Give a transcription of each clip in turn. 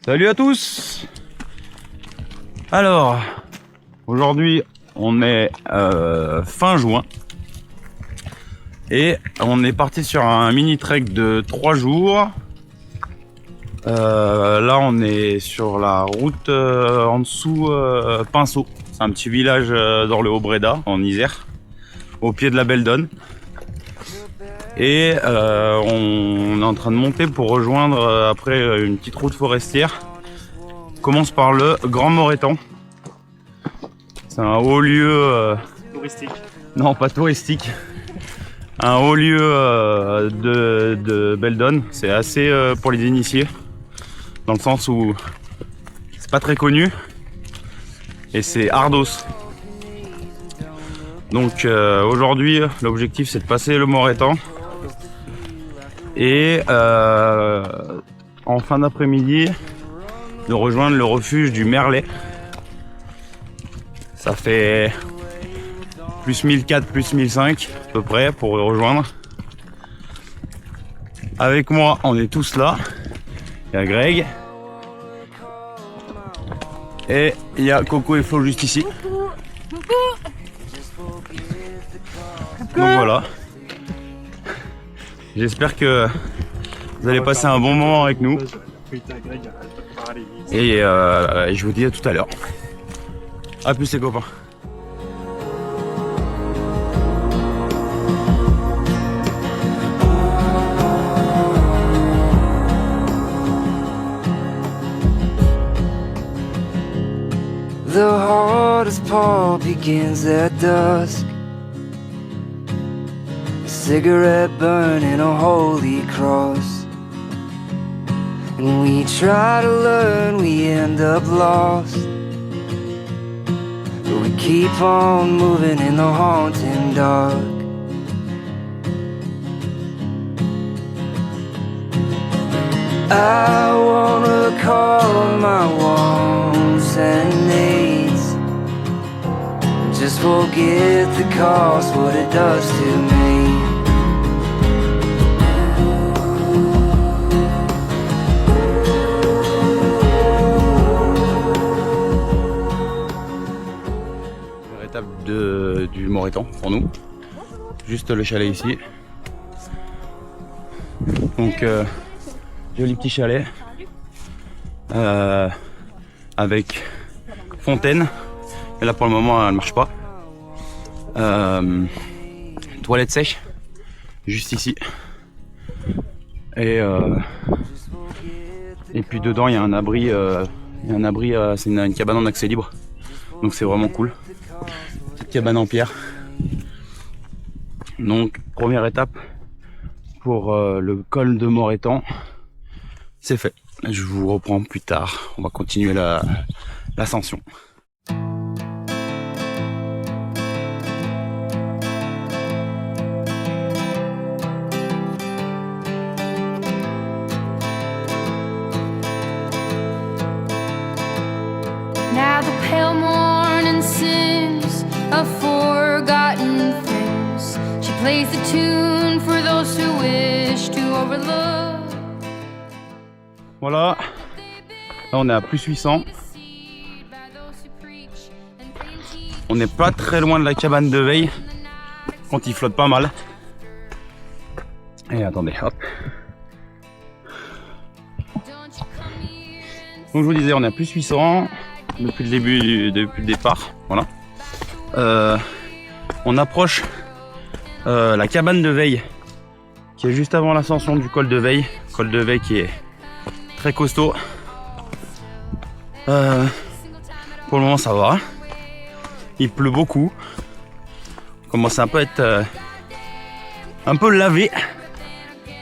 Salut à tous. Alors, aujourd'hui on est fin juin et on est parti sur un mini trek de 3 jours. Là on est sur la route en dessous Pinceau. C'est un petit village dans le Haut-Bréda en Isère, au pied de la Belle Donne. Et on est en train de monter pour rejoindre après une petite route forestière. On commence par le Grand Morétan. C'est un haut lieu touristique. Non, pas touristique. Un haut lieu de Belle Donne. C'est assez pour les initiés, dans le sens où c'est pas très connu et c'est ardos. Donc aujourd'hui l'objectif c'est de passer le Morétan et en fin d'après-midi de rejoindre le refuge du Merlet. Ça fait plus 1004, plus 1005 à peu près pour le rejoindre. Avec moi on est tous là. Il y a Greg et il y a Coco et Flo juste ici. Donc voilà. J'espère que vous allez passer un bon moment avec nous. Et je vous dis à tout à l'heure. A plus les copains. The hardest part begins at dusk. A cigarette burning a holy cross. And we try to learn, we end up lost. But we keep on moving in the haunting dark. I wanna call my wants and needs. Just forget the cost, what it does to me. Première étape du Morétan pour nous. Juste le chalet ici. Donc joli petit chalet avec fontaine. Et là pour le moment elle marche pas. Toilette sèche juste ici. Et puis dedans il y a un abri. C'est une cabane en accès libre. Donc c'est vraiment cool. Petite cabane en pierre. Donc première étape pour le col de Morétan. C'est fait. Je vous reprends plus tard. On va continuer l'ascension. Now the pale morning sings of forgotten things. She plays the tune for those who wish to overlook. Voilà. Là on est à plus 800. On n'est pas très loin de la cabane de veille. Quand il flotte pas mal. Et attendez, hop. Donc je vous disais, on est à plus 800 depuis le début, depuis le départ. Voilà. On approche la cabane de veille qui est juste avant l'ascension du col de veille. Col de veille qui est très costaud. Pour le moment ça va. Il pleut beaucoup. On commence un peu à être un peu lavé.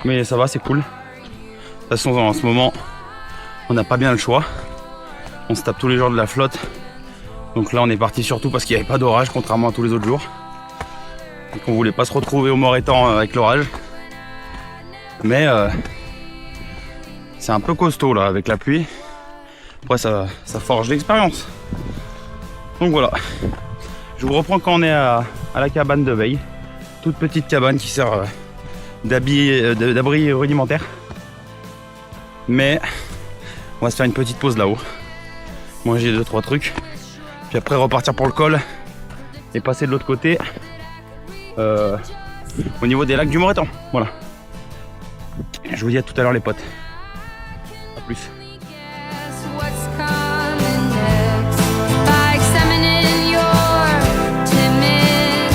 Mais ça va, c'est cool. De toute façon en ce moment on n'a pas bien le choix. On se tape tous les jours de la flotte. Donc là on est parti surtout parce qu'il n'y avait pas d'orage contrairement à tous les autres jours. Et qu'on voulait pas se retrouver au Morétan avec l'orage. Mais c'est un peu costaud là avec la pluie. Après ça forge l'expérience. Donc voilà. Je vous reprends quand on est à la cabane de veille. Toute petite cabane qui sert d'abri rudimentaire. Mais On va se faire une petite pause là-haut. Manger 2-3 trucs. Puis après repartir pour le col. Et passer de l'autre côté. Au niveau des lacs du Moreton. Voilà. Je vous dis à tout à l'heure les potes. A plus. What's coming next? By examining your timid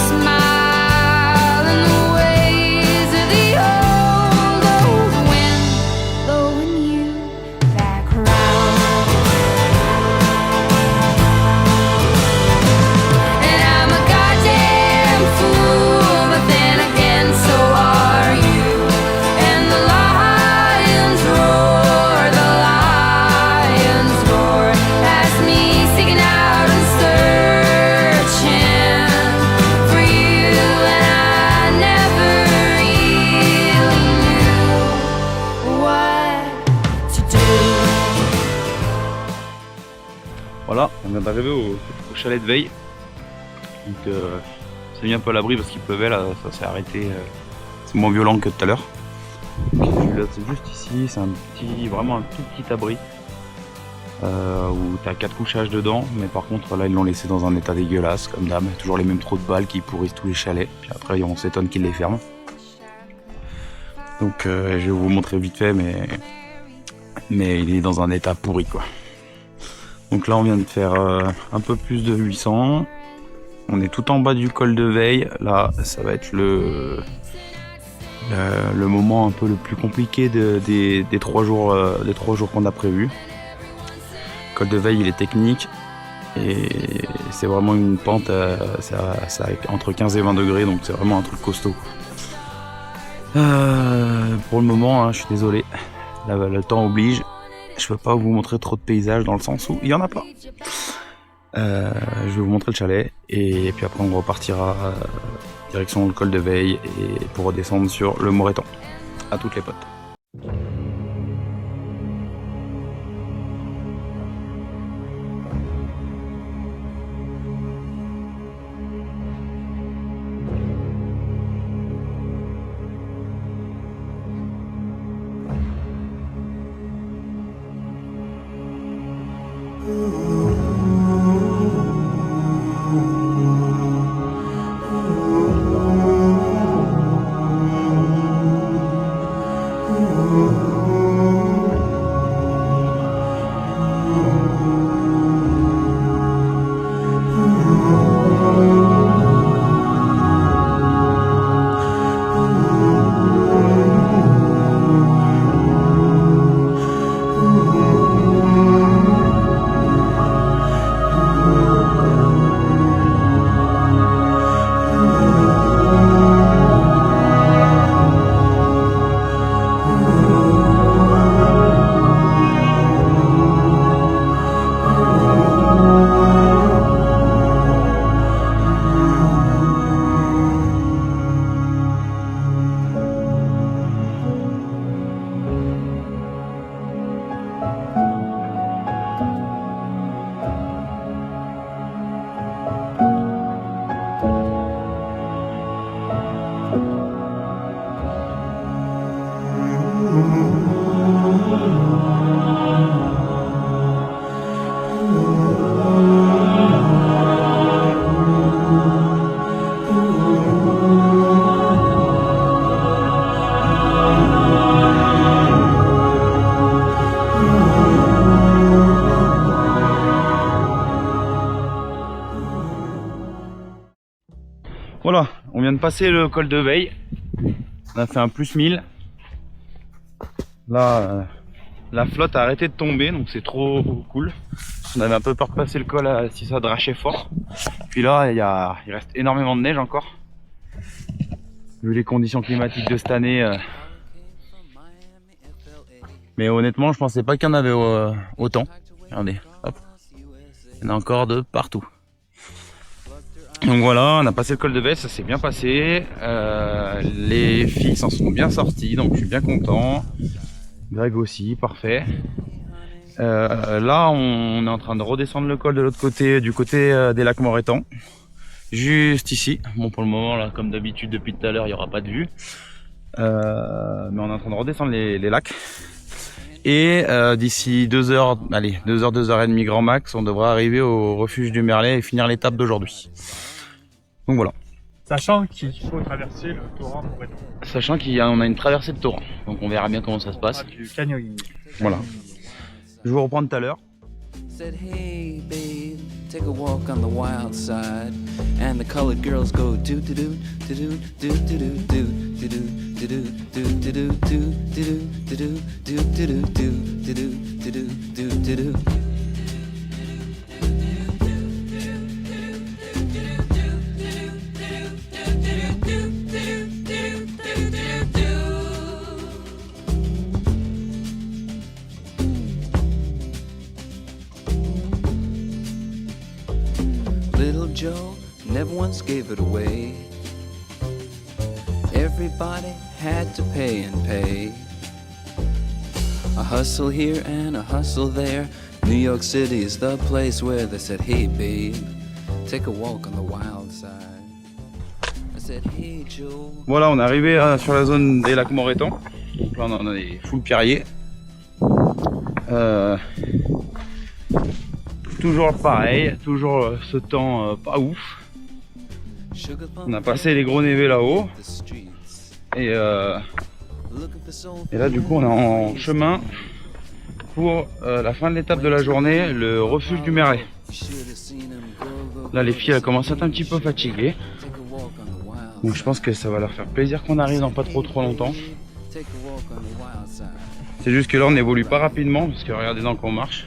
smile and the ways of the old wind blowing you back round. And I'm a goddamn fool, but then again, so are you. And the lions roar, the lions roar, past me seeking out and searching for you, and I never really knew what to do. Voilà, on vient d'arriver au chalet de veille. Donc c'est mis un peu à l'abri parce qu'il pleuvait là, ça s'est arrêté. C'est moins violent que tout à l'heure. C'est juste ici, c'est vraiment un tout petit abri. Où t'as 4 couchages dedans, mais par contre là ils l'ont laissé dans un état dégueulasse, comme d'hab, toujours les mêmes trous de balles qui pourrissent tous les chalets, puis après on s'étonne qu'ils les ferment. Donc je vais vous montrer vite fait, mais il est dans un état pourri quoi. Donc là on vient de faire un peu plus de 800, on est tout en bas du col de veille, là ça va être le moment un peu le plus compliqué des 3 jours qu'on a prévu. Le col de veille il est technique et c'est vraiment une pente ça entre 15 et 20 degrés, donc c'est vraiment un truc costaud. Pour le moment je suis désolé, le temps oblige, je peux pas vous montrer trop de paysages dans le sens où il y en a pas. Je vais vous montrer le chalet et puis après on repartira direction le col de veille et pour redescendre sur le Moreton. À toutes les potes. Voilà, on vient de passer le col de veille. On a fait un plus 1000. Là, la flotte a arrêté de tomber, donc c'est trop cool. On avait un peu peur de passer le col si ça drachait fort. Puis là, il reste énormément de neige encore. Vu les conditions climatiques de cette année. Mais honnêtement, je pensais pas qu'il y en avait autant. Regardez, hop. Il y en a encore de partout. Donc voilà, on a passé le col de veille, ça s'est bien passé. Les filles s'en sont bien sorties, donc je suis bien content. Greg aussi, parfait. Là, on est en train de redescendre le col de l'autre côté, du côté des lacs Moreton. Juste ici. Bon, pour le moment, là, comme d'habitude, depuis tout à l'heure, il n'y aura pas de vue. Mais on est en train de redescendre les lacs. Et d'ici 2 heures, allez, 2 heures, 2 heures et demie grand max, on devra arriver au refuge du Merlet et finir l'étape d'aujourd'hui. Donc voilà. Sachant qu'il faut traverser le torrent Moreton. Sachant qu'on a une traversée de torrent, donc on verra bien comment ça se passe. Du canyoning. Voilà. Je vous reprends tout à l'heure. Said, hey babe, take a walk on the wild side. And the colored girls go do do do do do do do do do do do do do do do do do do. Little Joe never once gave it away. Everybody had to pay and pay. A hustle here and a hustle there. New York City is the place where they said, hey babe, take a walk on the wild side. I said, hey Joe. Voilà, on est arrivé sur la zone des lacs Moreton. Donc là on a des full pierriers. Toujours pareil, toujours ce temps pas ouf. On a passé les gros névés là-haut. Et là du coup on est en chemin pour la fin de l'étape de la journée, le refuge du Merlet. Là les filles elles commencent à être un petit peu fatiguées. Donc je pense que ça va leur faire plaisir qu'on arrive dans pas trop longtemps. C'est juste que là on n'évolue pas rapidement parce que regardez dans qu'on marche.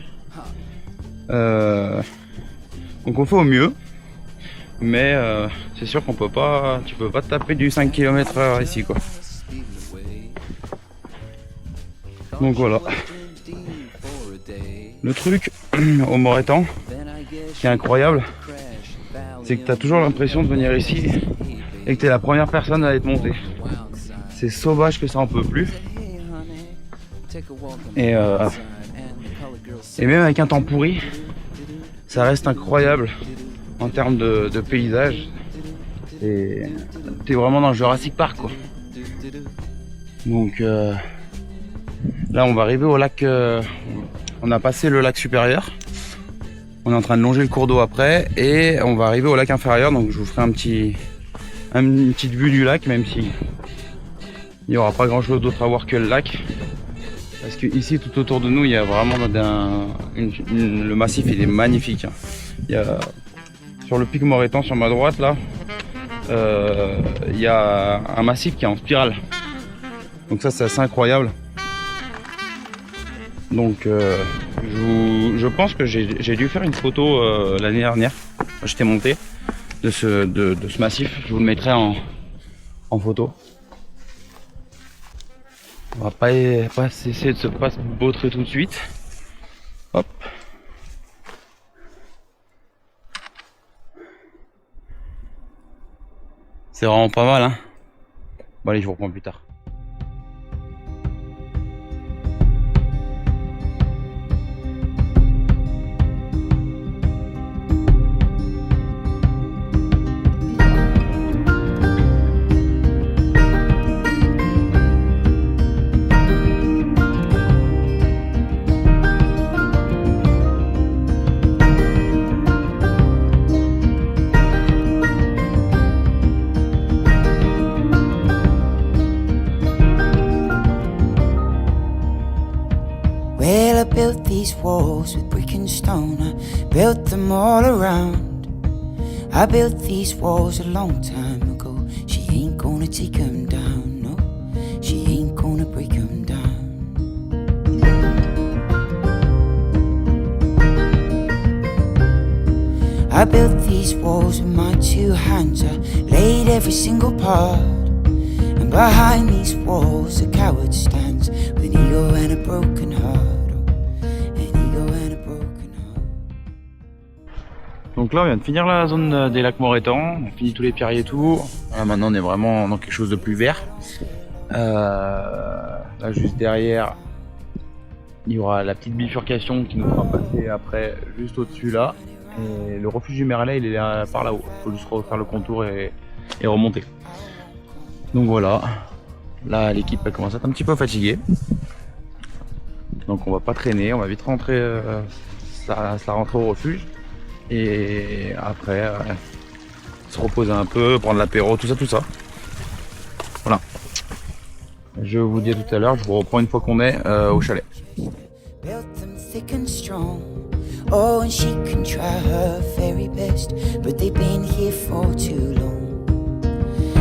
Donc on fait au mieux. Mais c'est sûr qu'on peut pas, tu peux pas taper du 5 km/h ici quoi. Donc voilà. Le truc au Moreton qui est incroyable, c'est que tu as toujours l'impression de venir ici et que tu es la première personne à être montée. C'est sauvage que ça en peut plus. Et même avec un temps pourri, ça reste incroyable en termes de paysage. Et t'es vraiment dans le Jurassic Park quoi. Donc là on va arriver au lac, on a passé le lac supérieur. On est en train de longer le cours d'eau après et on va arriver au lac inférieur. Donc je vous ferai une petite vue du lac, même si il n'y aura pas grand chose d'autre à voir que le lac. Parce que ici tout autour de nous il y a vraiment le massif il est magnifique. Il y a, sur le pic Moreton sur ma droite là, il y a un massif qui est en spirale. Donc ça c'est assez incroyable. Donc je pense que j'ai dû faire une photo l'année dernière. J'étais monté de ce massif. Je vous le mettrai en photo. On va pas essayer de se bautrer tout de suite. Hop. C'est vraiment pas mal hein. Bon allez je vous reprends plus tard. Well, I built these walls with brick and stone. I built them all around. I built these walls a long time ago. She ain't gonna take them down, no. She ain't gonna break them down. I built these walls with my two hands. I laid every single part. And behind these walls a coward stands with an ego and a broken heart. Donc là on vient de finir la zone des lacs Moreton, on finit tous les pierriers et tout. Là, maintenant on est vraiment dans quelque chose de plus vert. Là juste derrière il y aura la petite bifurcation qui nous fera passer après juste au dessus là. Et le refuge du Merlet il est là, par là-haut, il faut juste refaire le contour et remonter. Donc voilà, là l'équipe commence à être un petit peu fatiguée. Donc on va pas traîner, on va vite rentrer, ça rentre au refuge. Et après, se reposer un peu, prendre l'apéro, tout ça. Voilà. Je vous dis à tout à l'heure, je vous reprends une fois qu'on est au chalet. Built them thick and strong. Oh, and she can try her very best, but they've been here for too long.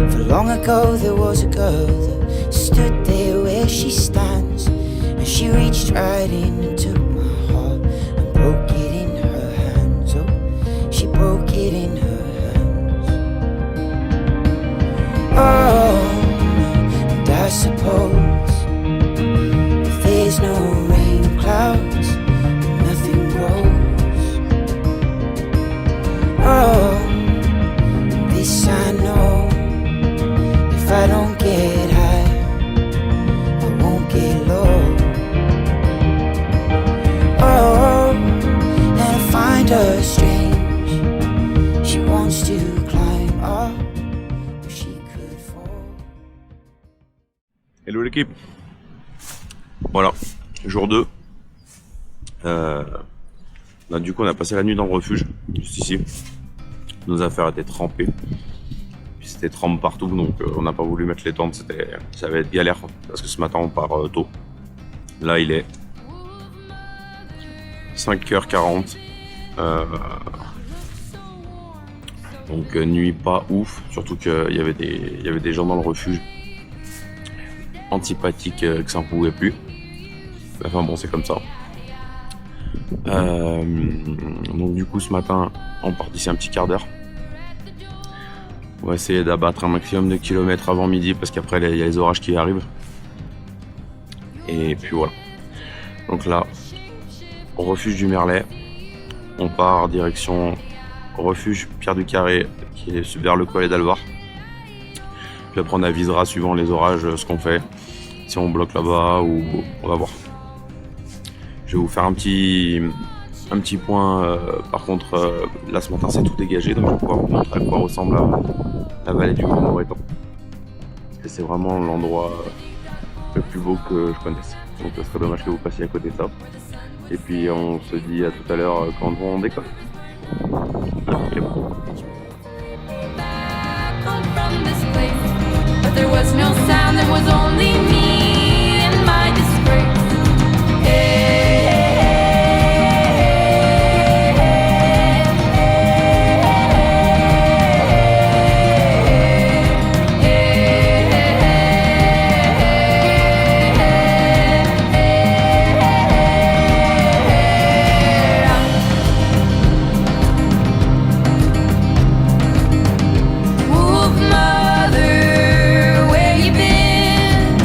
For long ago there was a girl that stood there where she stands, and she reached right in and took my heart and broke it in her hands. Oh, she broke it in her hands. Oh, and I suppose if there's no rain clouds, nothing grows. Oh, this I know, if I don't get high, I won't get low. Oh, and I find her strange, she wants to climb up, but she could fall. Hello l'équipe. Voilà, jour 2. Là, du coup on a passé la nuit dans le refuge, juste ici. Nos affaires étaient trempées. Puis c'était trempe partout, donc on n'a pas voulu mettre les tentes, ça va être galère parce que ce matin on part tôt. Là il est 5h40. Donc nuit pas ouf, surtout qu'il y avait des gens dans le refuge antipathiques que ça en pouvait plus. Enfin bon, c'est comme ça. Donc du coup ce matin on part d'ici un petit quart d'heure. On va essayer d'abattre un maximum de kilomètres avant midi parce qu'après il y a les orages qui arrivent. Et puis voilà. Donc là, au refuge du Merlet, on part direction refuge Pierre du Carré qui est vers le collet d'Alvar. Puis après on avisera suivant les orages ce qu'on fait. Si on bloque là-bas ou on va voir. Je vais vous faire un petit point. Par contre, là ce matin c'est tout dégagé, donc je vais pouvoir vous montrer à quoi ressemble la vallée du Grand Moreton. Et c'est vraiment l'endroit le plus beau que je connaisse. Donc ce serait dommage que vous passiez à côté de ça. Et puis on se dit à tout à l'heure quand on décolle. Okay. From this place, but there was no sound, there was only me and my disgrace. Wolf mother, where you been?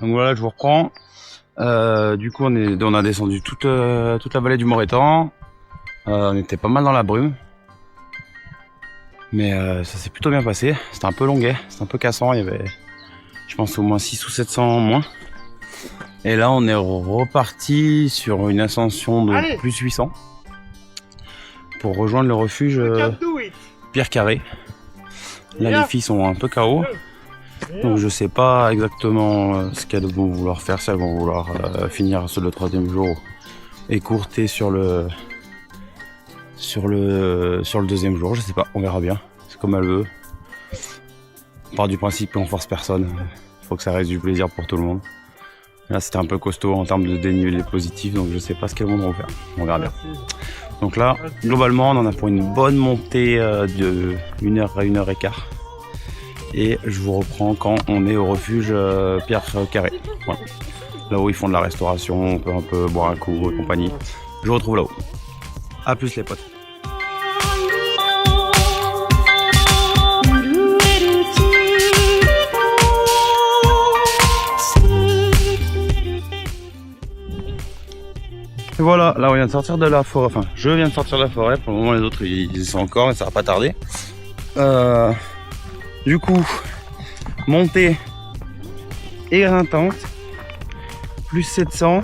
Donc voilà, je vous reprends. Du coup, on a descendu toute la vallée du Morétan. On était pas mal dans la brume. Mais ça s'est plutôt bien passé. C'était un peu longuet, c'était un peu cassant. Il y avait, je pense, au moins 600 ou 700 en moins. Et là, on est reparti sur une ascension de plus 800 pour rejoindre le refuge Pierre Carré. Là, les filles sont un peu KO. Donc je sais pas exactement ce qu'elles vont vouloir faire, si elles vont vouloir finir sur le 3e jour, écourter sur le 2e jour, je sais pas, on verra bien, c'est comme elle veut. On part du principe qu'on force personne, il faut que ça reste du plaisir pour tout le monde. Là c'était un peu costaud en termes de dénivelé positif, donc je sais pas ce qu'elles vont faire, on verra bien. Donc là, globalement on en a pour une bonne montée de 1 heure à 1 heure et quart. Et je vous reprends quand on est au refuge Pierre Carré. Voilà. Là où ils font de la restauration, on peut un peu boire un coup et compagnie. Je vous retrouve là-haut. A plus les potes. Et voilà, là on vient de sortir de la forêt. Enfin, je viens de sortir de la forêt. Pour le moment, les autres ils y sont encore, mais ça va pas tarder. Du coup, montée éreintante, plus 700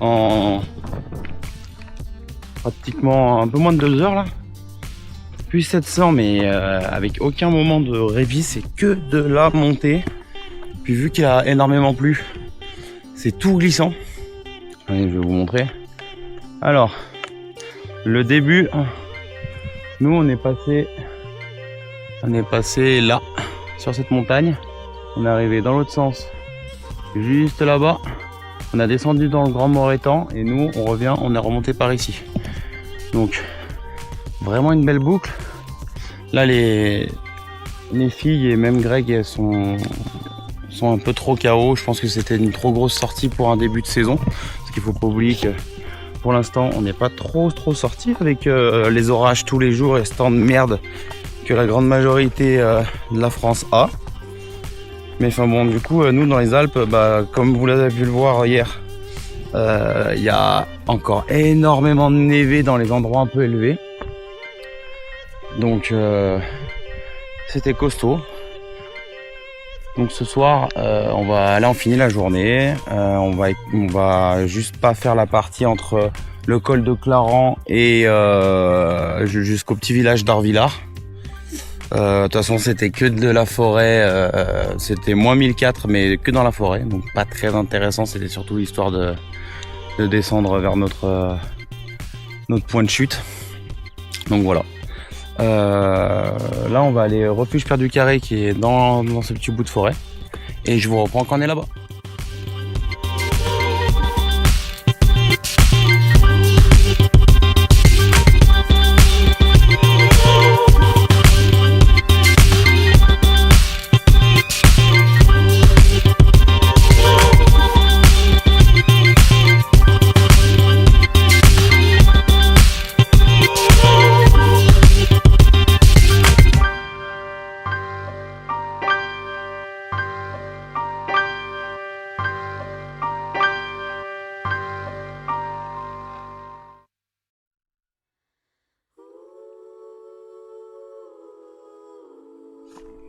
en pratiquement un peu moins de 2 heures là. Plus 700 mais avec aucun moment de répit, c'est que de la montée. Puis vu qu'il y a énormément plu, c'est tout glissant. Allez, je vais vous montrer. Alors, le début, nous on est passé là, sur cette montagne. On est arrivé dans l'autre sens, juste là-bas. On a descendu dans le Grand Morétan et nous, on revient, on est remonté par ici. Donc, vraiment une belle boucle. Là, les filles et même Greg, elles sont un peu trop KO. Je pense que c'était une trop grosse sortie pour un début de saison. Parce qu'il faut pas oublier que pour l'instant, on n'est pas trop sorti avec les orages tous les jours et ce temps de merde que la grande majorité de la France a. Mais enfin bon, du coup, nous dans les Alpes, comme vous l'avez pu le voir hier, il y a encore énormément de névé dans les endroits un peu élevés. Donc c'était costaud. Donc ce soir, on finit la journée. On va juste pas faire la partie entre le col de Clarens et jusqu'au petit village d'Arvillard. De toute façon, c'était que de la forêt, c'était moins 1004, mais que dans la forêt, donc pas très intéressant. C'était surtout l'histoire de descendre vers notre point de chute. Donc voilà. Là, on va aller au refuge Pierre du Carré qui est dans ce petit bout de forêt, et je vous reprends quand on est là-bas.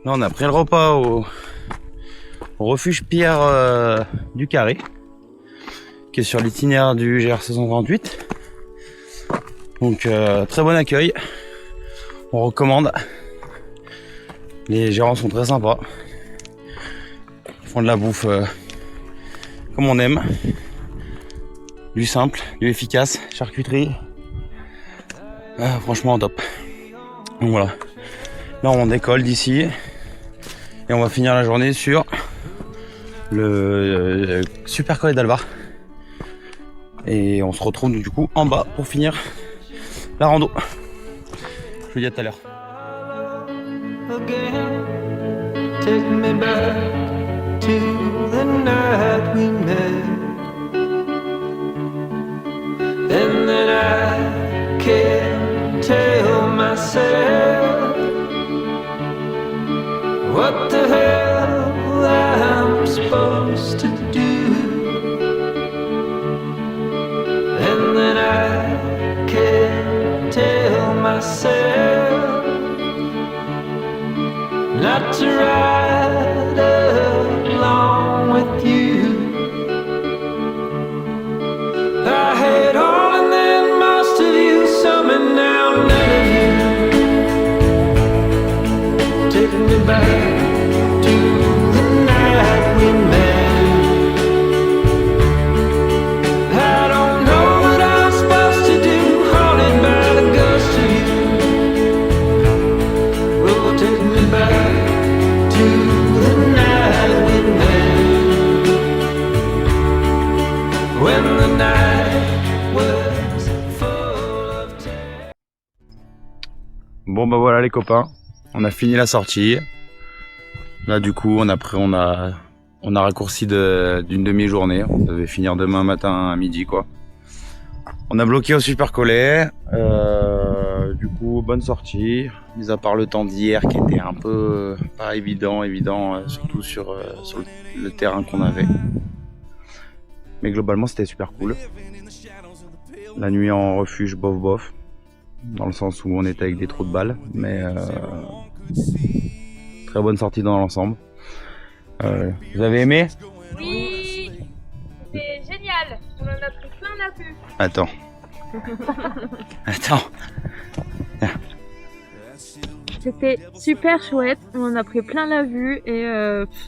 Là, on a pris le repas au refuge Pierre du Carré, qui est sur l'itinéraire du GRC 138. Donc très bon accueil, on recommande. Les gérants sont très sympas, ils font de la bouffe comme on aime, du simple, du efficace, charcuterie, franchement top. Donc voilà, là on décolle d'ici. Et on va finir la journée sur le super collet d'Alvar. Et on se retrouve du coup en bas pour finir la rando. Je vous dis à tout à l'heure. Take me back to the night we met, and then I can't tell myself what the hell I'm supposed supposed to do. And then I can't tell myself not to ride along with you. I had all and then most of you, some and now none of you. Take me back to the night we met. I don't know what I'm supposed to do, haunted by the ghost of you. Oh, take me back to the night we met. When the night was full of tears. Bon bah voilà les copains, on a fini la sortie. Là du coup on a raccourci d'une demi-journée. On devait finir demain matin à midi quoi. On a bloqué au Super Collet. Du coup bonne sortie. Mis à part le temps d'hier qui était un peu pas évident, surtout sur le terrain qu'on avait. Mais globalement c'était super cool. La nuit en refuge bof. Dans le sens où on était avec des trous de balles. Mais très bonne sortie dans l'ensemble. Vous avez aimé? Oui, c'était génial. On en a pris plein la vue. Attends. C'était super chouette. On en a pris plein la vue et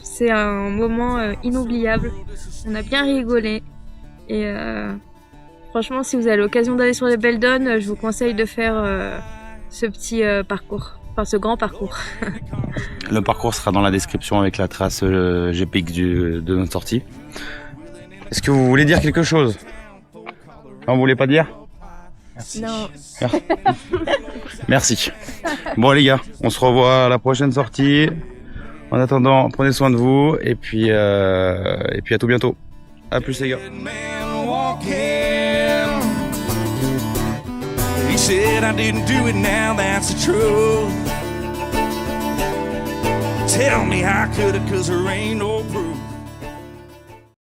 c'est un moment inoubliable. On a bien rigolé et franchement, si vous avez l'occasion d'aller sur les Belles Donnes, je vous conseille de faire ce petit parcours, enfin ce grand parcours. Le parcours sera dans la description avec la trace GPX de notre sortie. Est-ce que vous voulez dire quelque chose? Non, vous voulez pas dire? Non. Merci. Bon les gars, on se revoit à la prochaine sortie. En attendant, prenez soin de vous et puis à tout bientôt. À plus les gars. He said I didn't do it, now that's the truth. Tell me how could it, 'cause there ain't no proof.